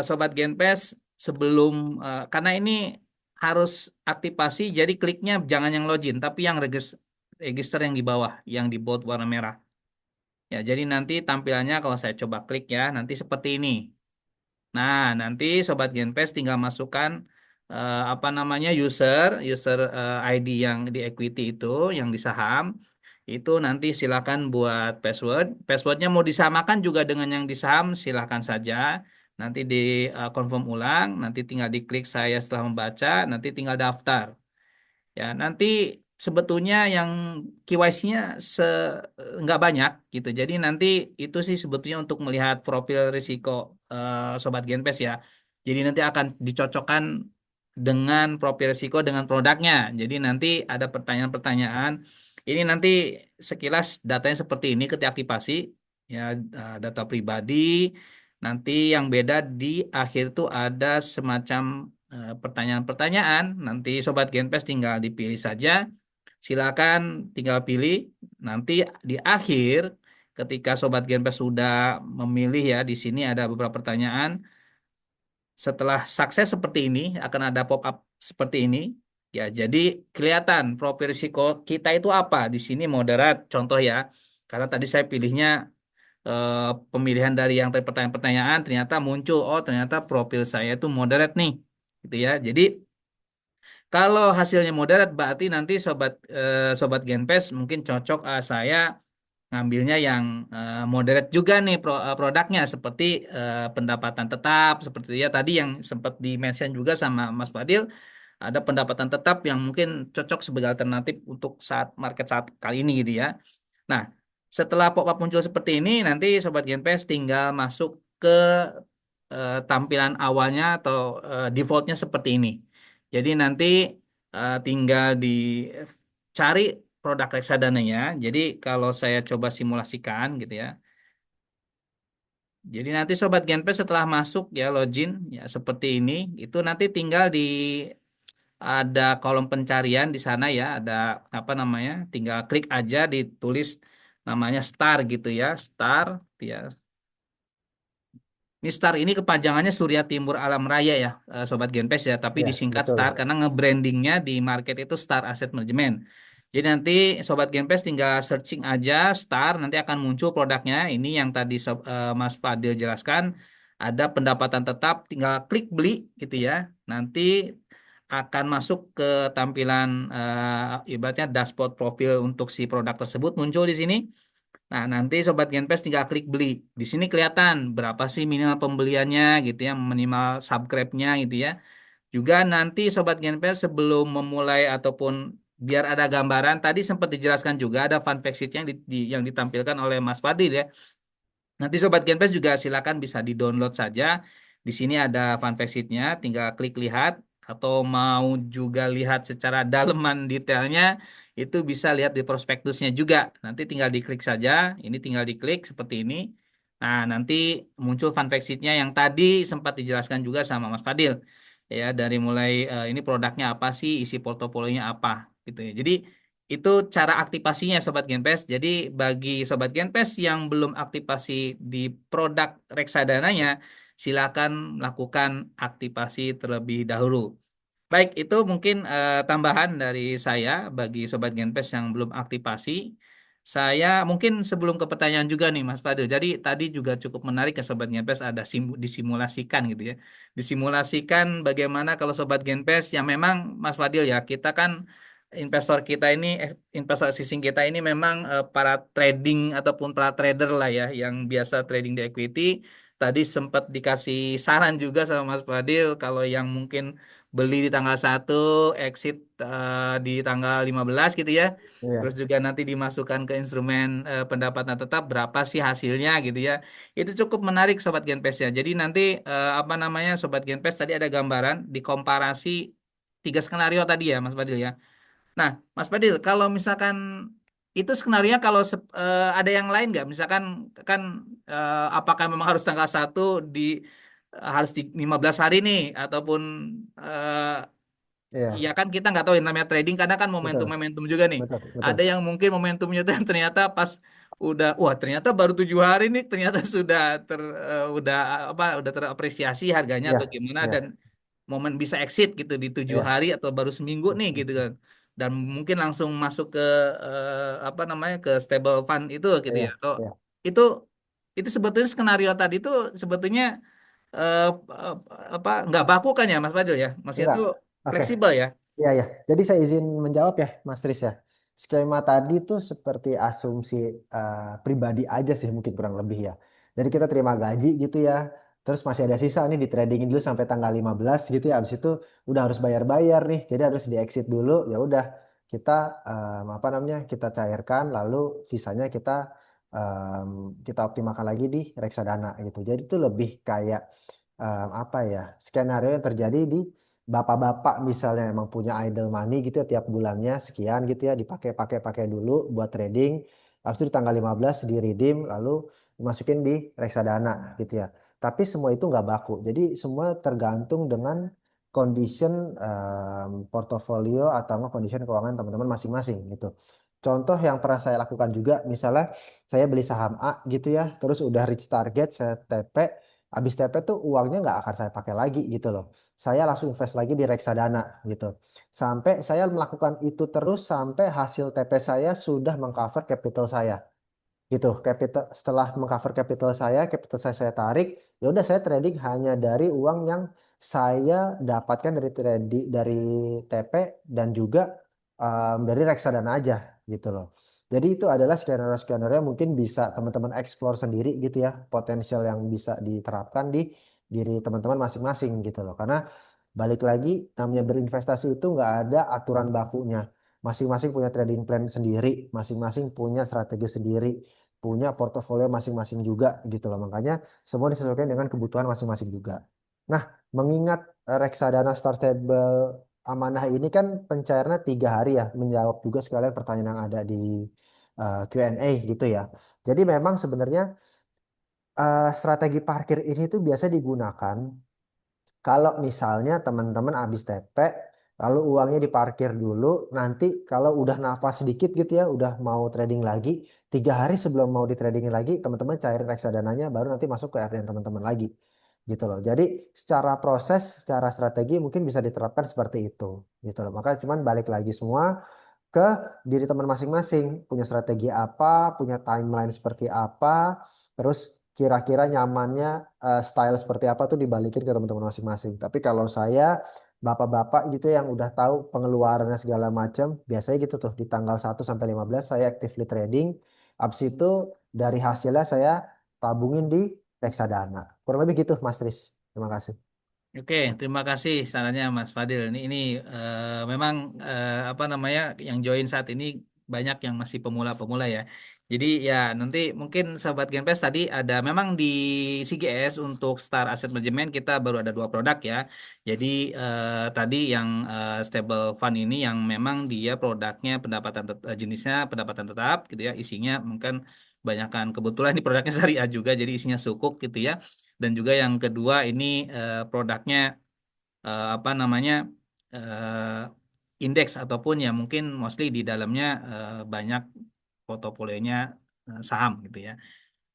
Sobat Genpes sebelum karena ini harus aktivasi, jadi kliknya jangan yang login, tapi yang register yang di bawah, yang di bold warna merah. Ya, jadi nanti tampilannya kalau saya coba klik ya, nanti seperti ini. Nah, nanti Sobat Genpes tinggal masukkan apa namanya user ID yang di equity itu, yang di saham. Itu nanti silakan buat password. Passwordnya mau disamakan juga dengan yang di saham, silakan saja. Nanti di confirm ulang, nanti tinggal diklik saya setelah membaca, nanti tinggal daftar. Ya, nanti sebetulnya yang KYC-nya nggak banyak gitu. Jadi nanti itu sih sebetulnya untuk melihat profil risiko Sobat Genpes ya. Jadi nanti akan dicocokkan dengan profil risiko dengan produknya. Jadi nanti ada pertanyaan-pertanyaan. Ini nanti sekilas datanya seperti ini ketika aktivasi ya data pribadi. Nanti yang beda di akhir tuh ada semacam pertanyaan-pertanyaan. Nanti Sobat Genpes tinggal dipilih saja. Silakan tinggal pilih. Nanti di akhir ketika Sobat Genpes sudah memilih ya di sini ada beberapa pertanyaan. Setelah sukses seperti ini akan ada pop-up seperti ini. Ya, jadi kelihatan profil risiko kita itu apa. Di sini moderat contoh ya. Karena tadi saya pilihnya eh, pemilihan dari yang tadi pertanyaan-pertanyaan ternyata muncul oh ternyata profil saya itu moderate nih gitu ya. Jadi kalau hasilnya moderat berarti nanti sobat Genpes mungkin cocok saya ngambilnya yang moderate juga nih produknya seperti pendapatan tetap seperti ya tadi yang sempat di-mention juga sama Mas Fadil ada pendapatan tetap yang mungkin cocok sebagai alternatif untuk saat market saat kali ini gitu ya. Nah, setelah pop-up muncul seperti ini, nanti Sobat Genpes tinggal masuk ke tampilan awalnya atau defaultnya seperti ini. Jadi nanti tinggal dicari produk reksadananya. Jadi kalau saya coba simulasikan gitu ya. Jadi nanti Sobat Genpes setelah masuk ya login ya seperti ini, itu nanti tinggal di ada kolom pencarian di sana ya, ada apa namanya? Tinggal klik aja ditulis namanya Star gitu ya, Star ya. Ini Star ini kepanjangannya Surya Timur Alam Raya ya, Sobat Genpes ya, tapi Ya, disingkat betul. Star karena nge-brandingnya di market itu Star Asset Management. Jadi nanti Sobat Genpes tinggal searching aja Star, nanti akan muncul produknya. Ini yang tadi Mas Fadil jelaskan, ada pendapatan tetap, tinggal klik beli gitu ya. Nanti akan masuk ke tampilan ibaratnya dashboard profil untuk si produk tersebut muncul di sini. Nah, nanti Sobat Genpes tinggal klik beli. Di sini kelihatan berapa sih minimal pembeliannya gitu ya, minimal subscribe-nya gitu ya. Juga nanti Sobat Genpes sebelum memulai ataupun biar ada gambaran, tadi sempat dijelaskan juga ada fun fact sheet yang, yang ditampilkan oleh Mas Fadil ya. Nanti Sobat Genpes juga silakan bisa di-download saja. Di sini ada fun fact sheet-nya, tinggal klik lihat atau mau juga lihat secara daleman detailnya itu bisa lihat di prospektusnya juga. Nanti tinggal diklik saja, ini tinggal diklik seperti ini. Nah, nanti muncul fun fact sheet-nya yang tadi sempat dijelaskan juga sama Mas Fadil. Ya, dari mulai ini produknya apa sih, isi portofolionya apa gitu ya. Jadi itu cara aktivasinya Sobat Genpes. Jadi bagi Sobat Genpes yang belum aktivasi di produk reksadananya, silakan melakukan aktivasi terlebih dahulu. Baik, itu mungkin tambahan dari saya bagi Sobat Genpes yang belum aktivasi. Saya mungkin sebelum ke pertanyaan juga nih Mas Fadil. Jadi tadi juga cukup menarik ke Sobat Genpes ada disimulasikan gitu ya. Disimulasikan bagaimana kalau Sobat Genpes yang memang Mas Fadil ya, kita kan investor kita ini investor asing kita ini memang para trading ataupun para trader lah ya yang biasa trading di equity. Tadi sempat dikasih saran juga sama Mas Fadil kalau yang mungkin beli di tanggal 1, exit di tanggal 15 gitu ya. Terus Iya, juga nanti dimasukkan ke instrumen pendapatan tetap berapa sih hasilnya gitu ya. Itu cukup menarik Sobat Genpes ya. Jadi nanti apa namanya Sobat Genpes tadi ada gambaran dikomparasi 3 skenario tadi ya Mas Fadil ya. Nah, Mas Fadil, kalau misalkan itu skenario kalau ada yang lain nggak? Misalkan kan apakah memang harus tanggal 1 di harus di 15 hari nih ataupun ya iya, kan kita nggak tahu yang namanya trading karena kan betul, momentum-momentum juga nih. betul, Ada betul. yang mungkin momentumnya tuh yang ternyata pas udah wah ternyata baru 7 hari nih ternyata sudah udah apa udah terapresiasi harganya Iya, atau gimana dan iya, momen bisa exit gitu di tujuh iya. hari atau baru seminggu nih gitu kan dan mungkin langsung masuk ke apa namanya ke stable fund itu gitu Iya, ya atau iya. itu itu sebetulnya skenario tadi itu sebetulnya eh, eh, apa nggak baku kan ya Mas Fadil ya maksudnya Enggak. itu Oke. fleksibel ya. Iya, ya. Jadi saya izin menjawab ya, Mas Tris ya. Skema tadi tuh seperti asumsi pribadi aja sih mungkin kurang lebih ya. Jadi kita terima gaji gitu ya. Terus masih ada sisa nih di tradingin dulu sampai tanggal 15 gitu ya. Habis itu udah harus bayar-bayar nih. Jadi harus di exit dulu. Ya udah kita apa namanya? Kita cairkan lalu sisanya kita optimalkan lagi di reksadana gitu. Jadi itu lebih kayak apa ya? Skenario yang terjadi di bapak-bapak misalnya emang punya idle money gitu ya tiap bulannya sekian gitu ya dipakai dulu buat trading. Habis itu di tanggal 15 di redeem lalu dimasukin di reksadana gitu ya. Tapi semua itu nggak baku. Jadi semua tergantung dengan condition portofolio atau enggak condition keuangan teman-teman masing-masing gitu. Contoh yang pernah saya lakukan juga, misalnya saya beli saham A gitu ya, terus udah reach target, saya TP, habis TP tuh uangnya nggak akan saya pakai lagi gitu loh. Saya langsung invest lagi di reksadana gitu. Sampai saya melakukan itu terus sampai hasil TP saya sudah mengcover capital saya gitu. Capital setelah mengcover capital saya tarik, ya udah saya trading hanya dari uang yang saya dapatkan dari dari TP dan juga dari reksadana aja gitu loh. Jadi itu adalah skenario-skenario yang mungkin bisa teman-teman explore sendiri gitu ya, potensial yang bisa diterapkan di diri teman-teman masing-masing gitu loh. Karena balik lagi namanya berinvestasi itu nggak ada aturan bakunya. Masing-masing punya trading plan sendiri, masing-masing punya strategi sendiri, punya portofolio masing-masing juga gitu loh. Makanya semua disesuaikan dengan kebutuhan masing-masing juga. Nah, mengingat reksadana startable amanah ini kan pencairannya 3 hari ya, menjawab juga sekalian pertanyaan yang ada di Q&A gitu ya. Jadi memang sebenarnya strategi parkir ini tuh biasa digunakan kalau misalnya teman-teman habis TP, lalu uangnya diparkir dulu, nanti kalau udah nafas sedikit gitu ya, udah mau trading lagi, 3 hari sebelum mau di tradingin lagi, teman-teman cairin reksadananya, baru nanti masuk ke RDN teman-teman lagi, gitu loh. Jadi secara proses, secara strategi mungkin bisa diterapkan seperti itu, gitu loh. Maka cuman balik lagi semua, ke diri teman masing-masing, punya strategi apa, punya timeline seperti apa, terus kira-kira nyamannya style seperti apa tuh dibalikin ke teman-teman masing-masing. Tapi kalau saya bapak-bapak gitu yang udah tahu pengeluarannya segala macam, biasanya gitu tuh di tanggal 1 sampai 15 saya actively trading. Abis itu dari hasilnya saya tabungin di reksadana. Kurang lebih gitu, Mas Tris. Terima kasih. Oke, terima kasih sarannya Mas Fadil. Ini memang apa namanya yang join saat ini banyak yang masih pemula-pemula ya. Jadi ya nanti mungkin sahabat Genpes tadi ada memang di CGS untuk Star Asset Management kita baru ada dua produk ya. Jadi tadi yang stable fund ini yang memang dia produknya jenisnya pendapatan tetap gitu ya. Isinya mungkin banyakkan kebetulan ini produknya syariah juga jadi isinya sukuk gitu ya. Dan juga yang kedua ini produknya apa namanya indeks ataupun ya mungkin mostly di dalamnya banyak portofolionya saham gitu ya.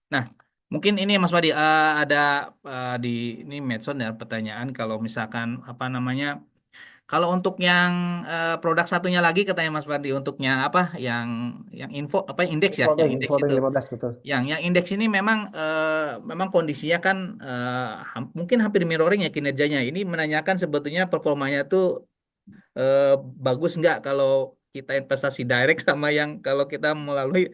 Nah, mungkin ini Mas Wadi ada di ini medsos ya pertanyaan kalau misalkan apa namanya kalau untuk yang produk satunya lagi katanya Mas Wadi untuknya apa yang info apa indeks ya yang indeks Infobeng itu 15 betul. yang indeks ini memang memang kondisinya kan mungkin hampir mirroring ya kinerjanya. Ini menanyakan sebetulnya performanya tuh eh, bagus nggak kalau kita investasi direct sama yang kalau kita melalui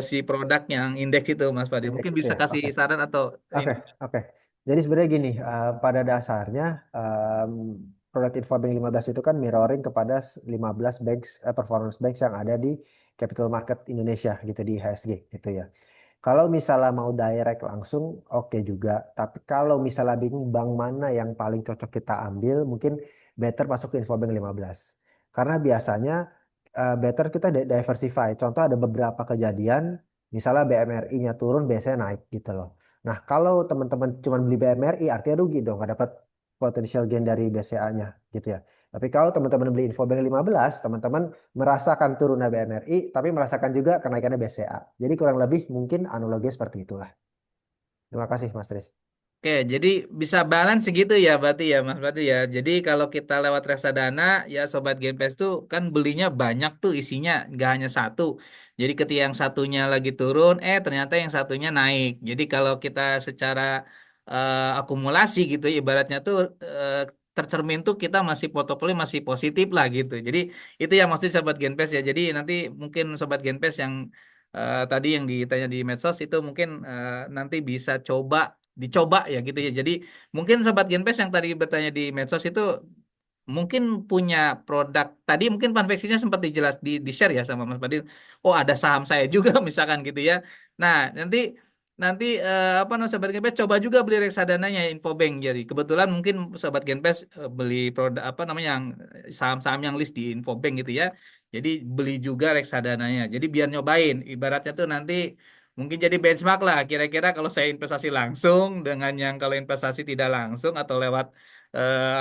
si produk yang indeks itu, Mas Fadil. Indeks Mungkin itu bisa ya. kasih Oke. saran atau Oke, ini. oke. Jadi sebenarnya gini, pada dasarnya em, produk Infobank 15 itu kan mirroring kepada 15 banks, performance banks yang ada di capital market Indonesia gitu di IHSG gitu ya. Kalau misalnya mau direct langsung, oke juga. Tapi kalau misalnya bingung bank mana yang paling cocok kita ambil, mungkin better masuk ke Infobank 15. Karena biasanya better kita diversify. Contoh ada beberapa kejadian, misalnya BMRI-nya turun, biasanya naik gitu loh. Nah, kalau teman-teman cuma beli BMRI, artinya rugi dong, nggak dapat potential gain dari BCA-nya gitu ya. Tapi kalau teman-teman beli Infobank 15, teman-teman merasakan turunnya BMRI, tapi merasakan juga kenaikannya BCA. Jadi kurang lebih mungkin analogi seperti itulah. Terima kasih, Mas Tris. Oke, jadi bisa balance segitu ya berarti ya Mas Fadil ya. Jadi kalau kita lewat reksadana ya Sobat Genpes tuh kan belinya banyak tuh isinya, nggak hanya satu. Jadi ketika yang satunya lagi turun, ternyata yang satunya naik. Jadi kalau kita secara akumulasi gitu ibaratnya tuh eh, tercermin tuh kita masih portofolio masih positif lah gitu. Jadi itu yang maksud Sobat Genpes ya. Jadi nanti mungkin Sobat Genpes yang tadi yang ditanya di medsos itu mungkin nanti bisa dicoba ya gitu ya. Jadi mungkin sobat Genpes yang tadi bertanya di medsos itu mungkin punya produk tadi mungkin konveksinya sempat di share ya sama Mas Fadil. Oh ada saham saya juga misalkan gitu ya. Nah nanti nanti apa namanya sobat Genpes coba juga beli reksadananya Infobank. Jadi kebetulan mungkin sobat Genpes beli produk apa namanya yang saham-saham yang list di Infobank gitu ya. Jadi beli juga reksadananya. Jadi biar nyobain. Ibaratnya tuh nanti mungkin jadi benchmark lah. Kira-kira kalau saya investasi langsung dengan yang kalau investasi tidak langsung atau lewat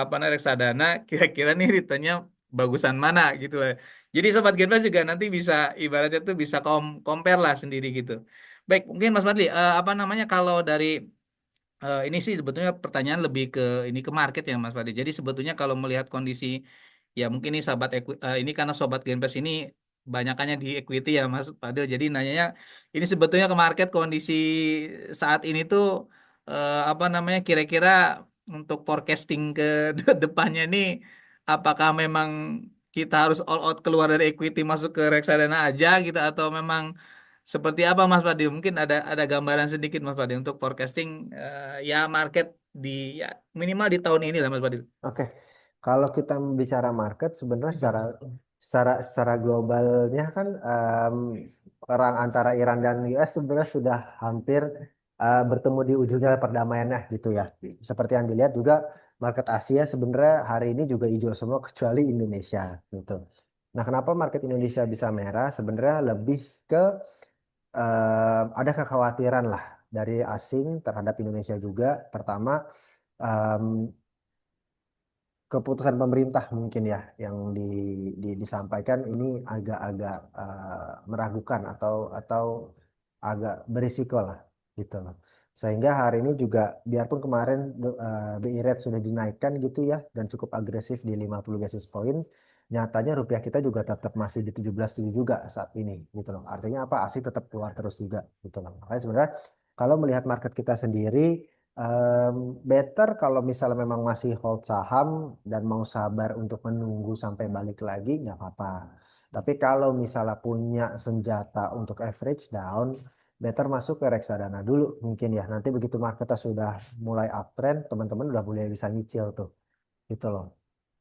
apa namanya reksadana, kira-kira nih returnnya bagusan mana gitu lah. Jadi sobat Genpas juga nanti bisa ibaratnya tuh bisa compare lah sendiri gitu. Baik, mungkin Mas Madli, apa namanya kalau dari ini sih sebetulnya pertanyaan lebih ke ini ke market ya Mas Fadli. Jadi sebetulnya kalau melihat kondisi ya mungkin ini ini karena sobat Genpes ini banyakannya di equity ya Mas Fadil. Jadi nanyanya ini sebetulnya ke market kondisi saat ini tuh apa namanya kira-kira untuk forecasting ke depannya ini apakah memang kita harus all out keluar dari equity masuk ke reksadana aja gitu atau memang seperti apa Mas Fadil? Mungkin ada gambaran sedikit Mas Fadil untuk forecasting ya market di ya minimal di tahun ini lah Mas Fadil. Oke, kalau kita bicara market, sebenarnya secara globalnya kan perang antara Iran dan US sebenarnya sudah hampir bertemu di ujungnya perdamaiannya gitu ya. Seperti yang dilihat juga market Asia sebenarnya hari ini juga hijau semua kecuali Indonesia gitu. Nah, kenapa market Indonesia bisa merah? Sebenarnya lebih ke ada kekhawatiran lah dari asing terhadap Indonesia juga. Pertama, em, keputusan pemerintah mungkin ya yang disampaikan ini agak-agak meragukan atau agak berisiko lah gitu loh. Sehingga hari ini juga biarpun kemarin BI rate sudah dinaikkan gitu ya dan cukup agresif di 50 basis point, nyatanya rupiah kita juga tetap masih di 17.7 juga saat ini gitu loh. Artinya apa? Asing tetap keluar terus juga gitu loh. Makanya sebenarnya kalau melihat market kita sendiri, em, better kalau misalnya memang masih hold saham dan mau sabar untuk menunggu sampai balik lagi, nggak apa-apa. Tapi kalau misalnya punya senjata untuk average down, better masuk ke reksadana dulu mungkin ya. Nanti begitu marketnya sudah mulai uptrend, teman-teman udah mulai bisa nyicil tuh, gitu loh.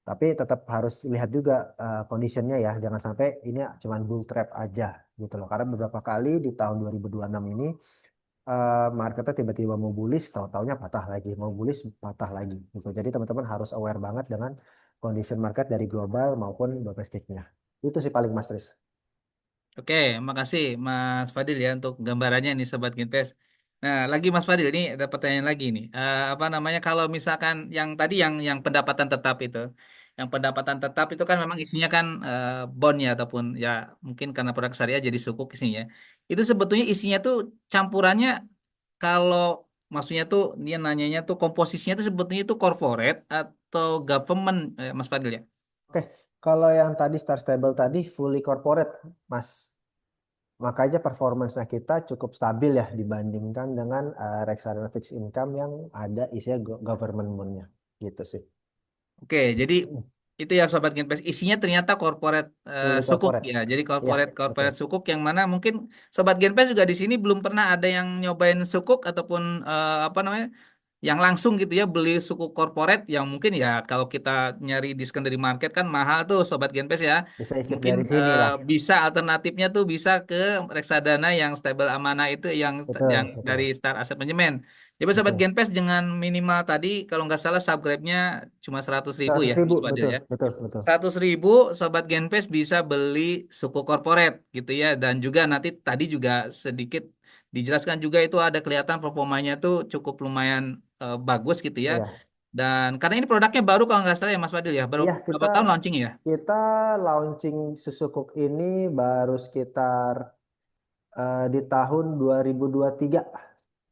Tapi tetap harus lihat juga conditionnya ya, jangan sampai ini cuma bull trap aja gitu loh. Karena beberapa kali di tahun 2026 ini marketnya tiba-tiba mau bullish, tahu-taunya patah lagi, mau bullish patah lagi gitu. Jadi teman-teman harus aware banget dengan condition market dari global maupun domestiknya. Itu sih paling Mas Tris. Oke, makasih Mas Fadil ya untuk gambarannya nih Sobat Ginpes. Nah, lagi Mas Fadil ini ada pertanyaan lagi nih. Apa namanya kalau misalkan yang tadi yang pendapatan tetap itu, yang pendapatan tetap itu kan memang isinya kan bond ya ataupun ya mungkin karena produk syariah jadi sukuk isinya. Itu sebetulnya isinya tuh campurannya kalau maksudnya tuh dia nanyanya tuh komposisinya tuh sebetulnya itu corporate atau government Mas Fadil ya. Oke, kalau yang tadi Star Stable tadi fully corporate, Mas. Makanya performance-nya kita cukup stabil ya dibandingkan dengan reksadana fixed income yang ada isinya government bond-nya. Gitu sih. Oke, jadi itu yang Sobat Genpes isinya ternyata corporate Fully sukuk corporate. ya. Jadi Iya, corporate betul. corporate sukuk yang mana mungkin Sobat Genpes juga di sini belum pernah ada yang nyobain sukuk ataupun apa namanya yang langsung gitu ya beli suku corporate yang mungkin ya kalau kita nyari diskon dari market kan mahal tuh Sobat Genpes ya. Bisa icip Mungkin dari sini lah. bisa alternatifnya tuh bisa ke reksadana yang stable amanah itu yang Betul, dari betul, Star Asset Management. Jadi Sobat betul. Genpes dengan minimal tadi kalau nggak salah subscribe-nya cuma 100.000 100 ya ribu, Mas Fadil betul, ya. betul, betul. 100.000 Sobat Genpes bisa beli suku corporate gitu ya. Dan juga nanti tadi juga sedikit dijelaskan juga itu ada kelihatan performanya tuh cukup lumayan bagus gitu ya. Iya, Dan karena ini produknya baru kalau nggak salah ya Mas Fadil ya. Baru iya kita berapa tahun launching ya? kita launching Susukuk ini baru sekitar di tahun 2023.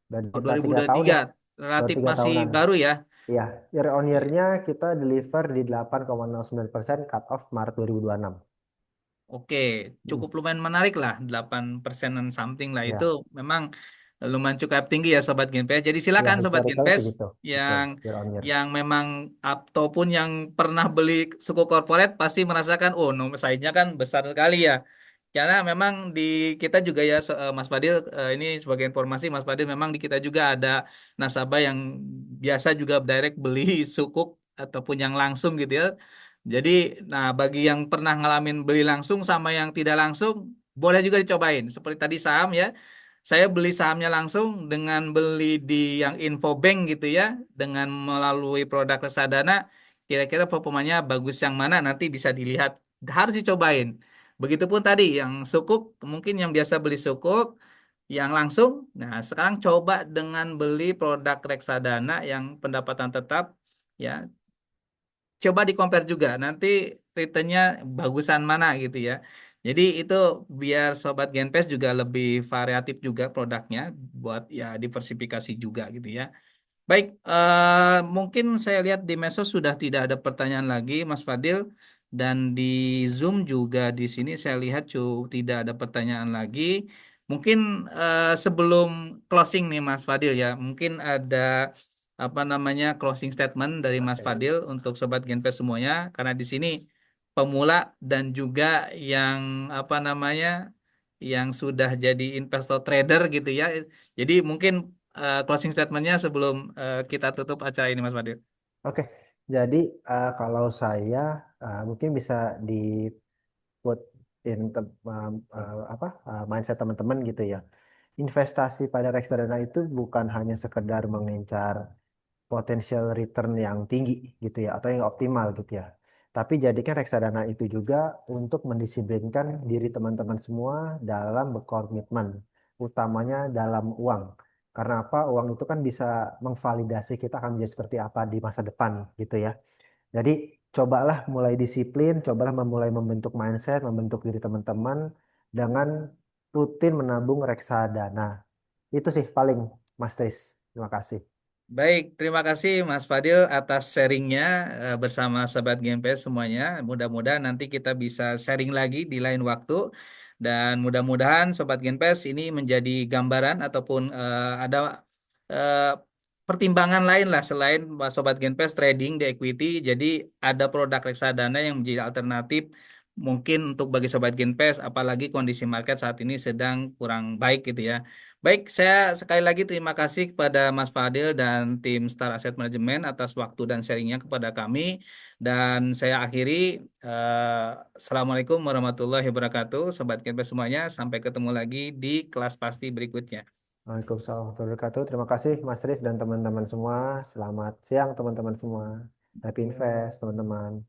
Dari Oh, sekitar 3 tahun 2023. ya, baru Relatif tiga masih tahunan. baru ya. Iya, year on Oke. year-nya kita deliver di 8,09% cut off Maret 2026. Oke, Hmm, cukup lumayan menarik lah, 8%-an something lah itu ya, memang lumayan cukup tinggi ya Sobat Ginpes. Jadi ya silakan Sobat historicalnya Ginpes segitu. Betul, yang year on year. memang ataupun yang pernah beli suku corporate pasti merasakan oh no size-nya kan besar sekali ya. Karena memang di kita juga ya Mas Fadil ini sebagai informasi Mas Fadil memang di kita juga ada nasabah yang biasa juga direct beli sukuk ataupun yang langsung gitu ya. Jadi, nah bagi yang pernah ngalamin beli langsung sama yang tidak langsung, boleh juga dicobain. Seperti tadi saham ya, saya beli sahamnya langsung dengan beli di yang Infobank gitu ya, dengan melalui produk reksadana, kira-kira performanya bagus yang mana nanti bisa dilihat, harus dicobain. Begitupun tadi yang sukuk, mungkin yang biasa beli sukuk, yang langsung. Nah, sekarang coba dengan beli produk reksadana yang pendapatan tetap. Ya, coba di compare juga nanti returnnya bagusan mana gitu ya. Jadi itu biar sobat Genpes juga lebih variatif juga produknya buat ya diversifikasi juga gitu ya. Baik, mungkin saya lihat di Mesos sudah tidak ada pertanyaan lagi, Mas Fadil, dan di Zoom juga di sini saya lihat tidak ada pertanyaan lagi. Mungkin sebelum closing nih, Mas Fadil ya, mungkin ada apa namanya closing statement dari Mas Oke. Fadil untuk Sobat Genpes semuanya, karena di sini pemula dan juga yang apa namanya yang sudah jadi investor trader gitu ya. Jadi mungkin closing statementnya sebelum kita tutup acara ini, Mas Fadil. Oke, jadi kalau saya mungkin bisa di put in apa mindset teman-teman gitu ya. Investasi pada reksadana itu bukan hanya sekedar mengincar potensial return yang tinggi gitu ya atau yang optimal gitu ya. Tapi jadikan reksadana itu juga untuk mendisiplinkan diri teman-teman semua dalam berkomitmen, utamanya dalam uang. Karena apa? Uang itu kan bisa memvalidasi kita akan menjadi seperti apa di masa depan gitu ya. Jadi cobalah mulai disiplin, cobalah memulai membentuk mindset, membentuk diri teman-teman dengan rutin menabung reksadana. Itu sih paling Mas Tris. Terima kasih. Baik, terima kasih Mas Fadil atas sharingnya bersama Sobat GMPS semuanya. Mudah-mudahan nanti kita bisa sharing lagi di lain waktu. Dan mudah-mudahan Sobat GMPS ini menjadi gambaran ataupun ada eh, pertimbangan lain lah selain Sobat GMPS trading di equity. Jadi ada produk reksadana yang menjadi alternatif mungkin untuk bagi Sobat GMPS apalagi kondisi market saat ini sedang kurang baik gitu ya. Baik, saya sekali lagi terima kasih kepada Mas Fadil dan tim Star Asset Management atas waktu dan sharingnya kepada kami. Dan saya akhiri, Assalamualaikum warahmatullahi wabarakatuh. Sobat Kempe semuanya, sampai ketemu lagi di kelas pasti berikutnya. Waalaikumsalam warahmatullahi wabarakatuh. Terima kasih Mas Riz dan teman-teman semua. Selamat siang teman-teman semua. Happy Invest teman-teman.